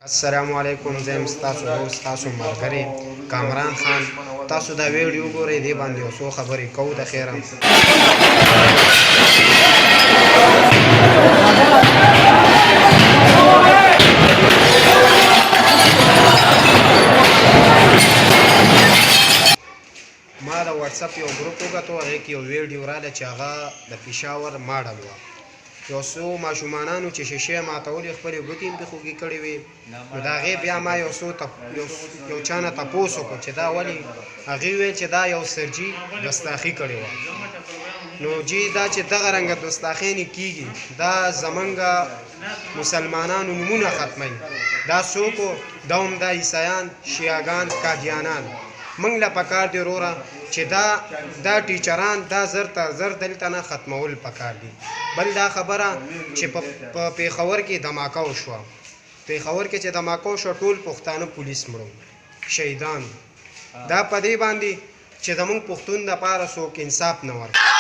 السلام علیکم، زه یم ستاسو دوست، ستاسو ملګری کامران خان. تاسو دا ویډیو ګورئ، دې باندې یو څو خبرې کوو. د خیره ما د واتساپ یو ګروپ وکتو، هغې کې یو ویډیو راغله چې هغه د پېښور ماډل وه. یو څو ماشومانانو چې شیشې ماتولې خپلې ګوتې هم پرې خوږې کړې وې، نو د هغې بیا ما یو چا نه تپوس وکړو چې دا ولې. هغې وویل چې دا یو سرجي ګستاخي کړې وه. نو جی دا چې دغه رنګه ګستاخیانې کېږي، دا زمونږ مسلمانانو نومونه ختموي. دا څوک و؟ دا هم دا عیسایان، شیعهګان، قادیانان. موږ له پکار دی وروره چې دا ټیچران دا زر تر زر دلته نه ختمول پکار دي. بل دا خبره چې په پېښور کې دماکه وشوه، پېښور کې چې دماکه وشوه، ټول پښتانه پولیس مړو، شهیدان. دا په دې باندې چې زموږ پښتون دپاره څوک انصاف نه ورکوي.